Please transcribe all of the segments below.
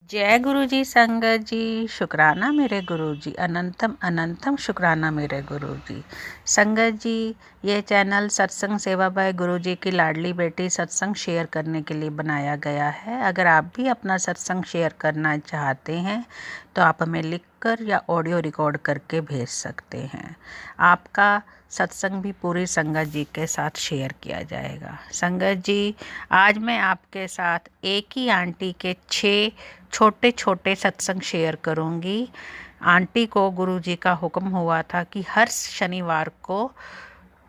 जय गुरु जी संगत जी। शुक्राना मेरे गुरु जी, अनंतम अनंतम शुक्राना मेरे गुरु जी। संगत जी, ये चैनल सत्संग सेवा बाय गुरु जी की लाडली बेटी सत्संग शेयर करने के लिए बनाया गया है। अगर आप भी अपना सत्संग शेयर करना चाहते हैं तो आप हमें लिखकर या ऑडियो रिकॉर्ड करके भेज सकते हैं। आपका सत्संग भी पूरी संगत जी के साथ शेयर किया जाएगा। संगत जी, आज मैं आपके साथ एक ही आंटी के 6 छोटे छोटे सत्संग शेयर करूंगी। आंटी को गुरु जी का हुक्म हुआ था कि हर शनिवार को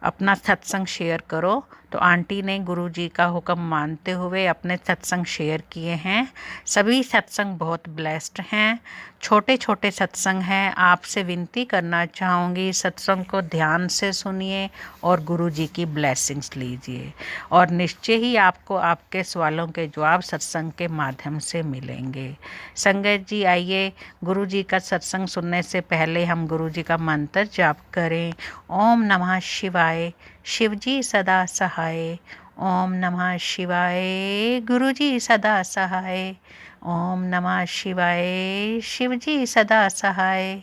अपना सत्संग शेयर करो, तो आंटी ने गुरु जी का हुक्म मानते हुए अपने सत्संग शेयर किए हैं। सभी सत्संग बहुत ब्लेस्ड हैं, छोटे छोटे सत्संग हैं। आपसे विनती करना चाहूँगी, सत्संग को ध्यान से सुनिए और गुरु जी की ब्लेसिंग्स लीजिए, और निश्चय ही आपको आपके सवालों के जवाब सत्संग के माध्यम से मिलेंगे। संगत जी, आइए गुरु जी का सत्संग सुनने से पहले हम गुरु जी का मंत्र जाप करें। ओम नमः शिवाय, शिव जी सदा सहाय। ओम नमः शिवाय, गुरु जी सदा सहाय। ओम नमः शिवाय, शिव जी सदा सहाय।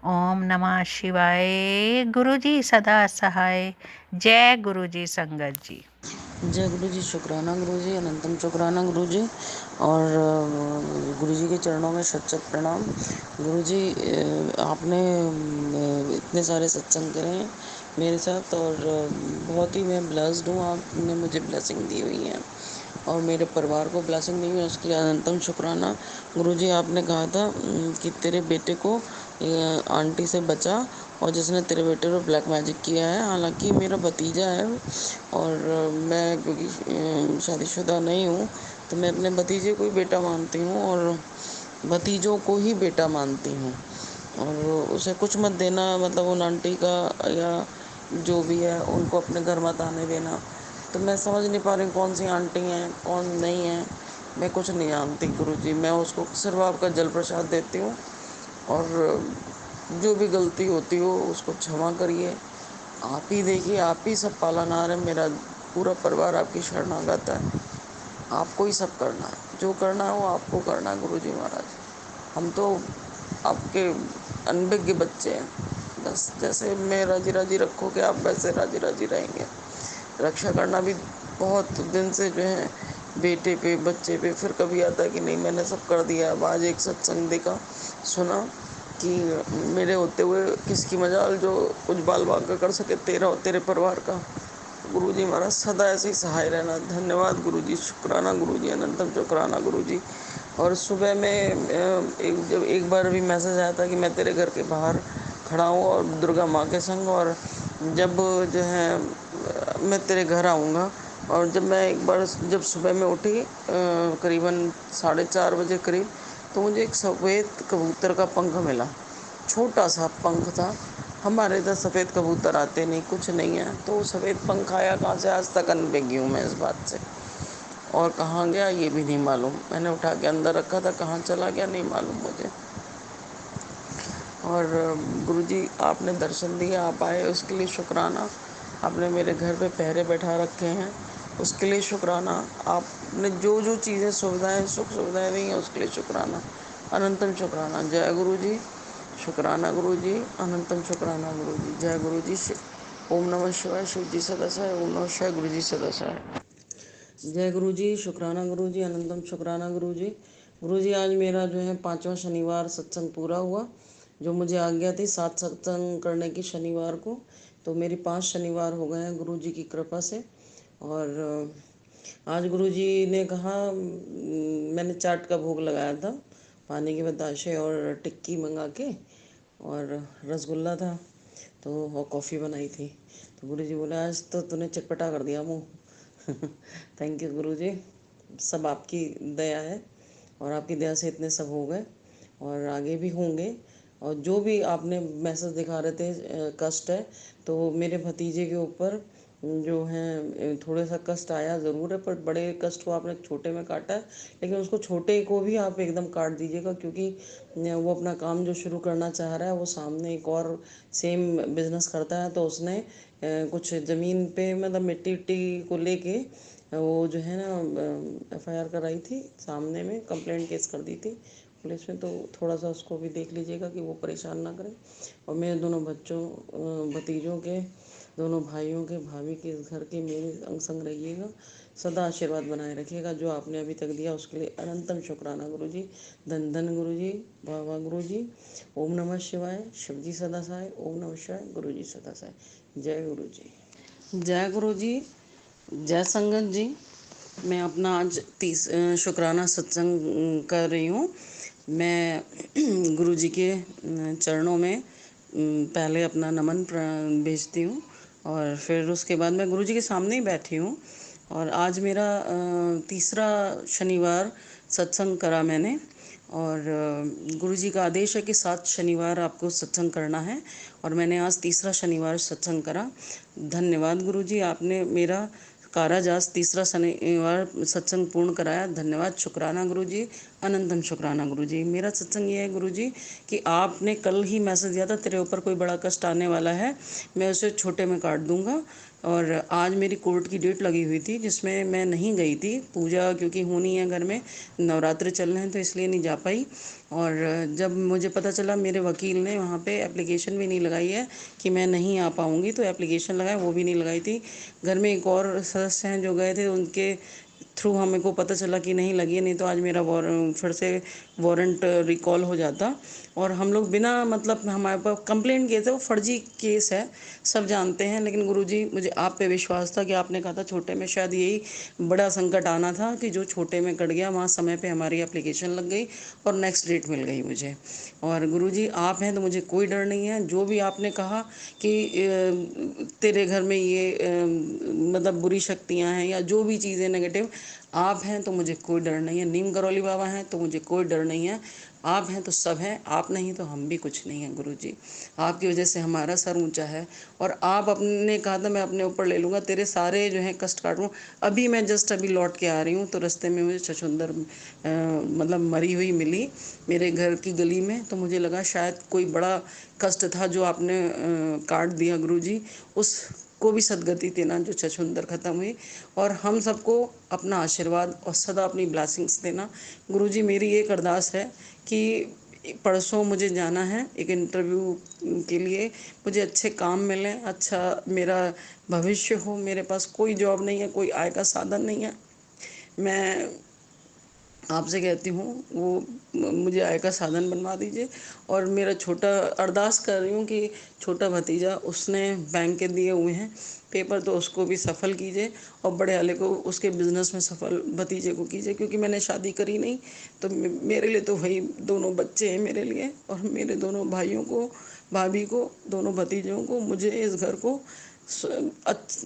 ओम नमः शिवाय, गुरु जी सदा सहाय। जय गुरु जी संगत जी। जय गुरु जी। शुक्राना गुरु जी, अनंतम शुक्राना गुरु जी। और गुरु जी के चरणों में शत शत प्रणाम। गुरु जी, आपने इतने सारे सत्संग करे हैं मेरे साथ, और बहुत ही मैं ब्लेस्ड हूँ। आपने मुझे ब्लेसिंग दी हुई है और मेरे परिवार को ब्लेसिंग दी हुई है, उसके लिए अनंतम शुक्राना। गुरु जी, आपने कहा था कि तेरे बेटे को आंटी से बचा, और जिसने तेरे बेटे को ब्लैक मैजिक किया है। हालांकि मेरा भतीजा है, और मैं क्योंकि शादीशुदा नहीं हूँ, तो मैं अपने भतीजे को ही बेटा मानती हूँ और भतीजों को ही बेटा मानती हूँ। और उसे कुछ मत देना, मतलब उन आंटी का या जो भी है उनको अपने घर मत आने देना। तो मैं समझ नहीं पा रही कौन सी आंटी हैं कौन नहीं है, मैं कुछ नहीं जानती गुरु जी। मैं उसको सिर्फ आपका जल प्रसाद देती हूँ, और जो भी गलती होती हो उसको क्षमा करिए। आप ही देखिए, आप ही सब पालनहार है। मेरा पूरा परिवार आपकी शरणागत है। आपको ही सब करना है, जो करना है वो आपको करना है गुरु जी महाराज। हम तो आपके अनभिज्ञ बच्चे हैं, बस जैसे मैं राजी राजी रखोगे आप वैसे राजी राजी रहेंगे। रक्षा करना भी बहुत दिन से जो है बेटे पे बच्चे पे, फिर कभी आता है कि नहीं मैंने सब कर दिया। अब आज एक सत्संग देखा सुना कि मेरे होते हुए किसकी मजाल जो कुछ बाल बाल का कर सके, तेरा और तेरे परिवार का। गुरु जी महाराज सदा ऐसे ही सहाय रहना। धन्यवाद गुरु जी, शुक्राना गुरु जी, अनंतम शुक्राना गुरु जी। और सुबह में जब एक बार भी मैसेज आया था कि मैं तेरे घर के बाहर खड़ा हूँ और दुर्गा माँ के संग, और जब जो है मैं तेरे घर आऊँगा। और जब मैं एक बार जब सुबह में उठी करीबन 4:30 बजे करीब, तो मुझे एक सफ़ेद कबूतर का पंख मिला। छोटा सा पंख था। हमारे इधर सफ़ेद कबूतर आते नहीं, कुछ नहीं है, तो सफ़ेद पंख आया कहाँ से, आज तक अनभिज्ञ हूँ मैं इस बात से। और कहाँ गया ये भी नहीं मालूम। मैंने उठा के अंदर रखा था, कहाँ चला गया नहीं मालूम मुझे। और गुरुजी, आपने दर्शन दिया, आप आए उसके लिए शुक्राना। आपने मेरे घर पे पहरे बैठा रखे हैं उसके लिए शुक्राना। आपने जो जो चीज़ें सुविधाएं सुख सुविधाएं दी हैं उसके लिए शुक्राना, अनंतम शुक्राना। जय गुरु जी, शुक्राना गुरु जी, अनंतम शुक्राना गुरु जी। जय गुरु जी। ओम नमः शिवाय, शिव जी सदा सहाय। ओम नमः शिवाय, गुरु जी सदा सहाय। जय गुरु जी, शुक्राना गुरु जी, अनंतम शुक्राना गुरु जी। गुरु जी, आज मेरा जो है 5वां शनिवार सत्संग पूरा हुआ। जो मुझे आज्ञा थी 7 सत्संग करने की शनिवार को, तो मेरी 5 शनिवार हो गए हैं गुरु जी की कृपा से। और आज गुरु जी ने कहा, मैंने चाट का भोग लगाया था, पानी के बताशे और टिक्की मंगा के, और रसगुल्ला था, तो और कॉफ़ी बनाई थी। तो गुरु जी बोले आज तो तूने चटपटा कर दिया मुँह। थैंक यू गुरु जी, सब आपकी दया है, और आपकी दया से इतने सब हो गए और आगे भी होंगे। और जो भी आपने मैसेज दिखा रहे थे कष्ट है, तो मेरे भतीजे के ऊपर जो है थोड़ा सा कष्ट आया ज़रूर है, पर बड़े कष्ट को आपने छोटे में काटा है। लेकिन उसको छोटे को भी आप एकदम काट दीजिएगा, क्योंकि वो अपना काम जो शुरू करना चाह रहा है, वो सामने एक और सेम बिजनेस करता है, तो उसने कुछ ज़मीन पे मतलब मिट्टी उट्टी को लेके वो जो है ना FIR कराई थी, सामने में कंप्लेंट केस कर दी थी पुलिस में। तो थोड़ा सा उसको भी देख लीजिएगा कि वो परेशान ना करें। और मेरे दोनों बच्चों, भतीजों के, दोनों भाइयों के, भाभी के, इस घर के मेरे अंग संग रहिएगा, सदा आशीर्वाद बनाए रखिएगा। जो आपने अभी तक दिया उसके लिए अनंतम शुक्राना गुरु जी। धन धन गुरु जी, वाह वाह गुरु जी। ओम नमः शिवाय, शिव जी सदा सहाय। ओम नमः शिवाय, गुरु जी सदा सहाय। जय गुरु जी। जय गुरु जी। जय संगत जी। मैं अपना आज शुक्राना सत्संग कर रही हूँ। मैं गुरु जी के चरणों में पहले अपना नमन भेजती हूँ, और फिर उसके बाद मैं गुरु जी के सामने ही बैठी हूँ। और आज मेरा तीसरा शनिवार सत्संग करा मैंने। और गुरु जी का आदेश है कि 7 शनिवार आपको सत्संग करना है, और मैंने आज तीसरा शनिवार सत्संग करा। धन्यवाद गुरु जी, आपने मेरा कारज आज तीसरा शनिवार सत्संग पूर्ण कराया। धन्यवाद, शुक्राना गुरु जी, अनंतम शुक्राना गुरु जी। मेरा सत्संग ये है गुरु जी कि आपने कल ही मैसेज दिया था तेरे ऊपर कोई बड़ा कष्ट आने वाला है, मैं उसे छोटे में काट दूंगा। और आज मेरी कोर्ट की डेट लगी हुई थी जिसमें मैं नहीं गई थी, पूजा क्योंकि होनी है घर में, नवरात्र चल रहे हैं तो इसलिए नहीं जा पाई। और जब मुझे पता चला, मेरे वकील ने वहाँ पे एप्लीकेशन भी नहीं लगाई है कि मैं नहीं आ पाऊँगी, तो एप्लीकेशन लगाए वो भी नहीं लगाई थी। घर में एक और सदस्य हैं जो गए थे, उनके थ्रू हमें को पता चला कि नहीं लगी है, नहीं तो आज मेरा फिर से वारंट रिकॉल हो जाता। और हम लोग बिना मतलब हमारे पास कंप्लेंट किए थे, वो फर्जी केस है, सब जानते हैं। लेकिन गुरुजी, मुझे आप पे विश्वास था कि आपने कहा था छोटे में शायद यही बड़ा संकट आना था कि जो छोटे में कट गया, वहाँ समय पे हमारी एप्लीकेशन लग गई और नेक्स्ट डेट मिल गई मुझे। और गुरुजी आप हैं तो मुझे कोई डर नहीं है। जो भी आपने कहा कि तेरे घर में ये मतलब बुरी शक्तियाँ हैं या जो भी चीज़ें नेगेटिव, आप हैं तो मुझे कोई डर नहीं है। नीम करौली बाबा हैं तो मुझे कोई डर नहीं है। आप हैं तो सब हैं, आप नहीं तो हम भी कुछ नहीं हैं गुरु जी। आपकी वजह से हमारा सर ऊंचा है। और आप अपने कहा था मैं अपने ऊपर ले लूँगा, तेरे सारे जो हैं कष्ट काटूँ। अभी मैं जस्ट अभी लौट के आ रही हूँ तो रास्ते में मुझे छछूंदर मतलब मरी हुई मिली मेरे घर की गली में, तो मुझे लगा शायद कोई बड़ा कष्ट था जो आपने काट दिया गुरु जी, उस को भी सदगति देना जो छछूंदर ख़त्म हुई। और हम सबको अपना आशीर्वाद और सदा अपनी ब्लेसिंग्स देना। गुरुजी, मेरी एक अरदास है कि परसों मुझे जाना है एक इंटरव्यू के लिए, मुझे अच्छे काम मिलें, अच्छा मेरा भविष्य हो। मेरे पास कोई जॉब नहीं है, कोई आय का साधन नहीं है। मैं आपसे कहती हूँ वो मुझे आय का साधन बनवा दीजिए। और मेरा छोटा अरदास कर रही हूँ कि छोटा भतीजा, उसने बैंक के दिए हुए हैं पेपर, तो उसको भी सफल कीजिए। और बड़े वाले को उसके बिज़नेस में सफल भतीजे को कीजिए, क्योंकि मैंने शादी करी नहीं। तो मेरे लिए तो वही दोनों बच्चे हैं मेरे लिए, और मेरे दोनों भाइयों को, भाभी को, दोनों भतीजों को, मुझे इस घर को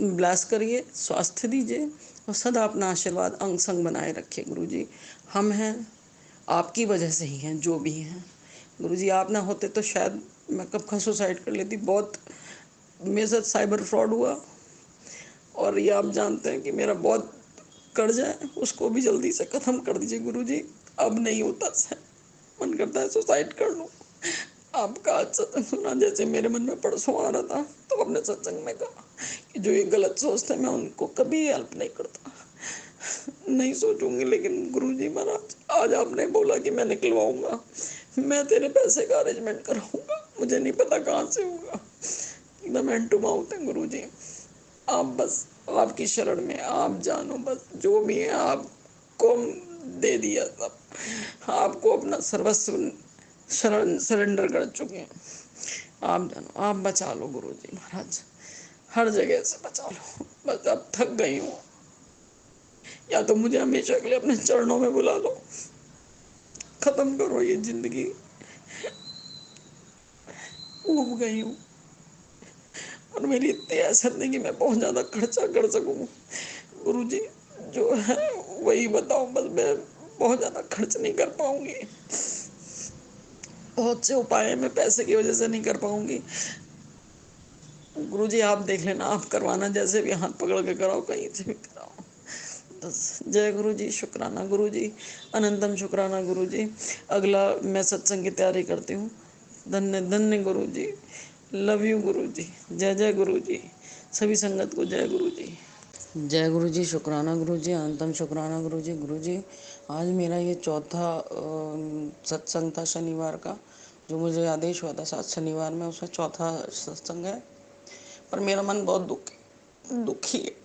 ब्लेस करिए, स्वास्थ्य दीजिए, और सदा अपना आशीर्वाद अंग संग बनाए रखिए गुरु जी। हम हैं आपकी वजह से ही हैं जो भी हैं गुरु जी। आप ना होते तो शायद मैं कब का सुसाइड कर लेती। बहुत मेरे साथ साइबर फ्रॉड हुआ, और ये आप जानते हैं कि मेरा बहुत कर्जा है, उसको भी जल्दी से ख़त्म कर दीजिए गुरु जी। अब नहीं होता सर, मन करता है सुसाइड कर लूँ। आपका आज सत्संग सुना, जैसे मेरे मन में परसों आ रहा था, तो अपने सत्संग में कहा कि जो ये गलत सोचते हैं मैं उनको कभी हेल्प नहीं करता, नहीं सोचूंगी। लेकिन गुरुजी महाराज, आज आपने बोला कि मैं निकलवाऊंगा, मैं तेरे पैसे का अरेंजमेंट कराऊंगा, मुझे नहीं पता कहाँ से होगा। एकदम हैंड टू माउथ है गुरुजी। आप बस आपकी शरण में, आप जानो बस जो भी है आपको दे दिया सब, आपको अपना सर्वस्व शरण सरेंडर कर चुके हैं। आप जानो, आप बचा लो गुरुजी महाराज, हर जगह से बचा लो। बस अब थक गई हूँ, या तो मुझे हमेशा के लिए अपने चरणों में बुला लो, खत्म करो ये जिंदगी। ऊब गई हूँ, और मेरी इतनी हैसियत नहीं कि मैं बहुत ज्यादा खर्चा कर सकूं गुरुजी। जो है वही बताओ, बस मैं बहुत ज्यादा खर्च नहीं कर पाऊंगी। बहुत से उपाय मैं पैसे की वजह से नहीं कर पाऊंगी गुरुजी। आप देख लेना, आप करवाना, जैसे भी हाथ पकड़ के कराओ, कहीं से भी कराओ बस। जय गुरु जी, शुक्राना गुरु जी, अनंतम शुक्राना गुरु जी। अगला मैं सत्संग की तैयारी करती हूँ। धन्य धन्य गुरु जी, लव यू गुरु जी। जय जय गुरु जी, सभी संगत को जय गुरु जी। जय गुरु जी, शुक्राना गुरु जी, अनंतम शुक्राना गुरु जी। गुरु जी, आज मेरा ये चौथा सत्संग था शनिवार का, जो मुझे आदेश हुआ था 7 शनिवार में, उसमें चौथा सत्संग है। पर मेरा मन बहुत दुखी है।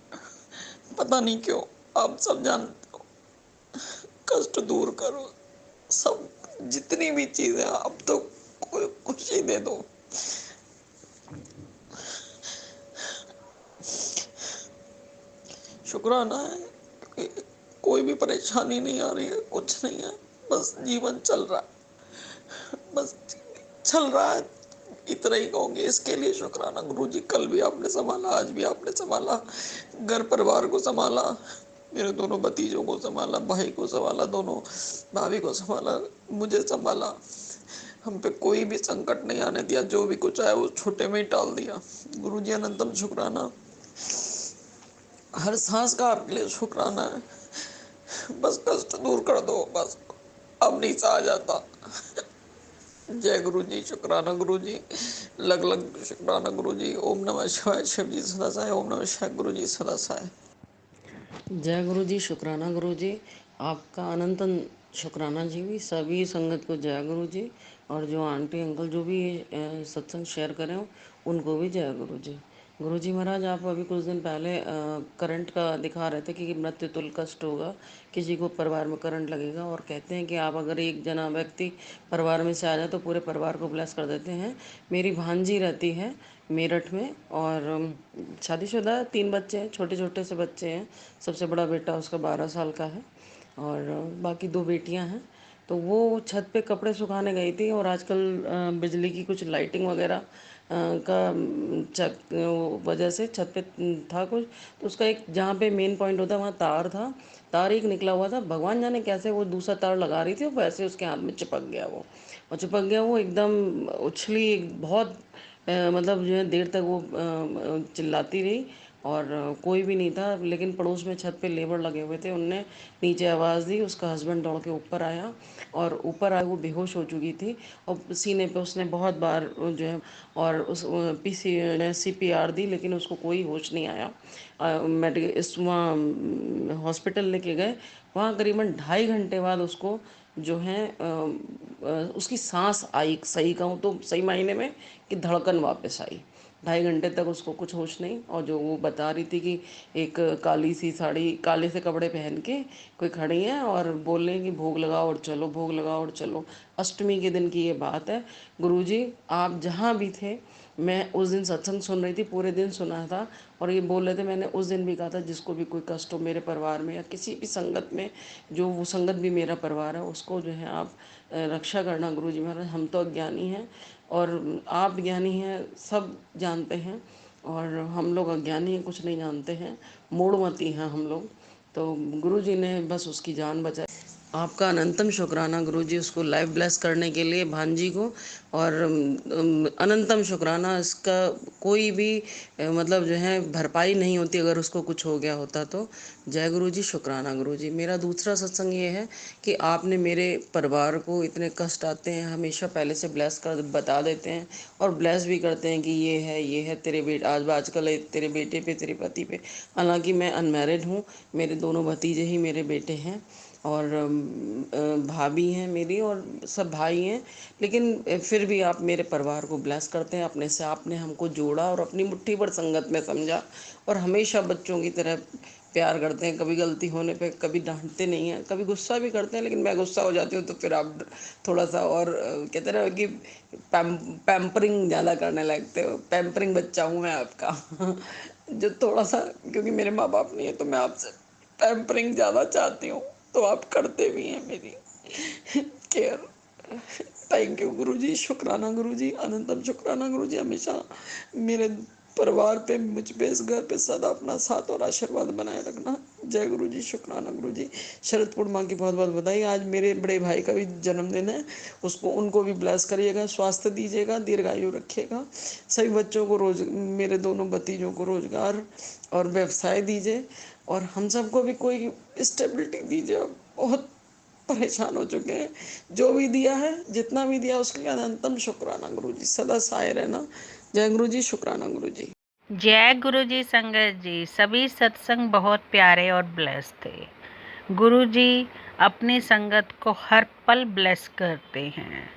पता नहीं क्यों। आप सब जानते हो, कष्ट दूर करो। सब जितनी भी चीजें आप तो कोई खुशी दे दो। शुक्राना है कि कोई भी परेशानी नहीं आ रही है, कुछ नहीं है, बस जीवन चल रहा है, बस चल रहा है। इतना ही कहूँगी, इसके लिए शुक्राना गुरु जी। कल भी आपने संभाला, आज भी आपने संभाला, घर परिवार को संभाला, मेरे दोनों भतीजों को संभाला, भाई को संभाला, दोनों भाभी को संभाला, मुझे संभाला। हम पे कोई भी संकट नहीं आने दिया, जो भी कुछ आया वो छोटे में ही टाल दिया। गुरु जी अनंतम शुक्राना। हर सांस का आपके लिए शुक्राना है। बस कष्ट दूर कर दो, बस अब नहीं सहा जाता। जय गुरु जी, शुक्राना गुरु जी, लग लग शुक्राना गुरु जी। ओम नमः शिवाय, शिव जी सदा सहाय। ओम नमः शिवाय, गुरु जी सदा सहाय। जय गुरु जी, शुक्राना गुरु जी, आपका अनंत शुक्राना जी। भी सभी संगत को जय गुरु जी, और जो आंटी अंकल जो भी सत्संग शेयर करें उनको भी जय गुरु जी। गुरु जी महाराज, आप अभी कुछ दिन पहले करंट का दिखा रहे थे कि मृत्यु तुल्य कष्ट होगा, किसी को परिवार में करंट लगेगा, और कहते हैं कि आप अगर एक जना व्यक्ति परिवार में से आ जाए तो पूरे परिवार को ब्लेस कर देते हैं। मेरी भांजी रहती है मेरठ में, और शादीशुदा है, 3 बच्चे हैं, छोटे छोटे से बच्चे हैं। सबसे बड़ा बेटा उसका 12 साल का है, और बाकी 2 बेटियां हैं। तो वो छत पे कपड़े सुखाने गई थी, और आजकल बिजली की कुछ लाइटिंग वगैरह का वजह से छत पे था कुछ, तो उसका एक जहाँ पे मेन पॉइंट होता है वहाँ तार था, तार एक निकला हुआ था। भगवान जाने कैसे वो दूसरा तार लगा रही थी, और वैसे उसके हाथ में चिपक गया वो, और चिपक गया वो एकदम उछली बहुत, मतलब जो है देर तक वो चिल्लाती रही, और कोई भी नहीं था। लेकिन पड़ोस में छत पे लेबर लगे हुए थे, उनने नीचे आवाज़ दी, उसका हस्बैंड दौड़ के ऊपर आया, और ऊपर आए वो बेहोश हो चुकी थी, और सीने पे उसने बहुत बार जो है, और उस पीसी ने CPR दी, लेकिन उसको कोई होश नहीं आया। मेडिकल इस वहाँ हॉस्पिटल लेके गए, वहाँ करीबन 2.5 घंटे बाद उसको जो है उसकी सांस आई, सही कहूँ तो सही मायने में, कि धड़कन वापस आई। 2.5 घंटे तक उसको कुछ होश नहीं। और जो वो बता रही थी कि एक काली सी साड़ी, काले से कपड़े पहन के कोई खड़ी है, और बोल रही है कि भोग लगाओ और चलो, भोग लगाओ और चलो। अष्टमी के दिन की ये बात है। गुरुजी, आप जहाँ भी थे, मैं उस दिन सत्संग सुन रही थी, पूरे दिन सुना था, और ये बोल रहे थे, मैंने उस दिन भी कहा था जिसको भी कोई कष्ट हो मेरे परिवार में या किसी भी संगत में, जो वो संगत भी मेरा परिवार है, उसको जो है आप रक्षा करना। गुरुजी महाराज, हम तो अज्ञानी हैं, और आप ज्ञानी हैं, सब जानते हैं, और हम लोग अज्ञानी हैं, कुछ नहीं जानते हैं, मूढ़मती हैं हम लोग। तो गुरुजी ने बस उसकी जान बचाई। आपका अनंतम शुक्राना गुरुजी, उसको लाइफ ब्लेस करने के लिए, भांजी को, और अनंतम शुक्राना। इसका कोई भी मतलब जो है भरपाई नहीं होती अगर उसको कुछ हो गया होता तो। जय गुरुजी, शुक्राना गुरुजी। मेरा दूसरा सत्संग ये है कि आपने मेरे परिवार को, इतने कष्ट आते हैं, हमेशा पहले से ब्लेस कर बता देते हैं, और ब्लेस भी करते हैं कि ये है तेरे बेटे, आजकल तेरे बेटे पे, तेरे पति पे। हालांकि मैं अनमैरिड हूँ, मेरे दोनों भतीजे ही मेरे बेटे हैं, और भाभी हैं मेरी, और सब भाई हैं। लेकिन फिर भी आप मेरे परिवार को ब्लेस करते हैं, अपने से आपने हमको जोड़ा, और अपनी मुट्ठी भर संगत में समझा, और हमेशा बच्चों की तरह प्यार करते हैं। कभी गलती होने पे कभी डांटते नहीं हैं, कभी गुस्सा भी करते हैं, लेकिन मैं गुस्सा हो जाती हूँ तो फिर आप थोड़ा सा और कहते हैं ना कि पैम्परिंग ज़्यादा करने लगते हो। पैम्परिंग बच्चा हूँ मैं आपका। जो थोड़ा सा, क्योंकि मेरे माँ बाप नहीं है तो मैं आपसे पैम्परिंग ज़्यादा चाहती हूँ, तो आप करते भी हैं मेरी केयर। थैंक यू गुरुजी, शुक्राना गुरुजी, अनंतम शुक्राना गुरुजी। हमेशा मेरे परिवार पे, मुझ पे, इस घर पे सदा अपना साथ और आशीर्वाद बनाए रखना। जय गुरुजी, शुक्राना गुरुजी। शरद पूर्णिमा की बहुत बहुत बधाई। आज मेरे बड़े भाई का भी जन्मदिन है, उसको उनको भी ब्लेस करिएगा, स्वास्थ्य दीजिएगा, दीर्घायु रखिएगा। सभी बच्चों को मेरे दोनों भतीजों को रोजगार और व्यवसाय दीजिए, और हम सबको भी कोई स्टेबिलिटी दीजिए। बहुत परेशान हो चुके हैं। जो भी दिया है, जितना भी दिया, उसके लिए अनंतम शुक्राना गुरु जी। सदा साए रहना। जय गुरु जी, शुक्राना गुरु जी। जय गुरु जी। संगत जी, सभी सत्संग बहुत प्यारे और ब्लेस थे। गुरु जी अपनी संगत को हर पल ब्लेस करते हैं।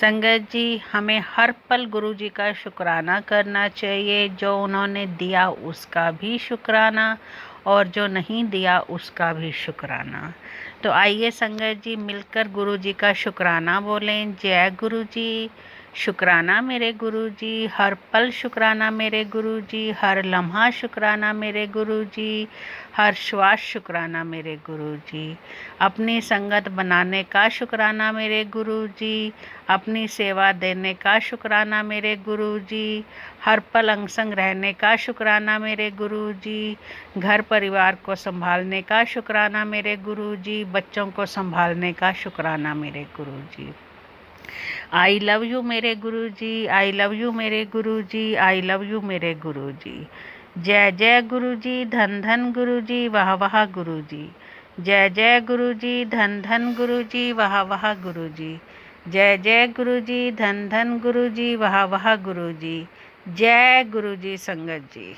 संगत जी, हमें हर पल गुरु जी का शुक्राना करना चाहिए। जो उन्होंने दिया उसका भी शुक्राना और जो नहीं दिया उसका भी शुक्राना। तो आइए संगत जी मिलकर गुरु जी का शुक्राना बोलें। जय गुरु जी। शुक्राना मेरे गुरु जी, हर पल शुक्राना मेरे गुरु जी, हर लम्हा शुक्राना मेरे गुरु जी, हर श्वास शुक्राना मेरे गुरु जी। अपनी संगत बनाने का शुक्राना मेरे गुरु जी, अपनी सेवा देने का शुक्राना मेरे गुरु जी, हर पल अंग संग रहने का शुक्राना मेरे गुरु जी, घर परिवार को संभालने का शुक्राना मेरे गुरु जी, बच्चों को संभालने का शुक्राना मेरे गुरु जी। आई लव यू मेरे गुरु जी, आई लव यू मेरे गुरु जी, आई लव यू मेरे गुरु जी। जय जय गुरु जी, धन धन गुरु जी, वाह वाह गुरु जी। जय जय गुरु जी, धन धन गुरु जी, वाह वाह गुरु जी। जय जय गुरु जी, धन धन गुरु जी, वाह वाह गुरु जी। जय गुरु जी। संगत जी।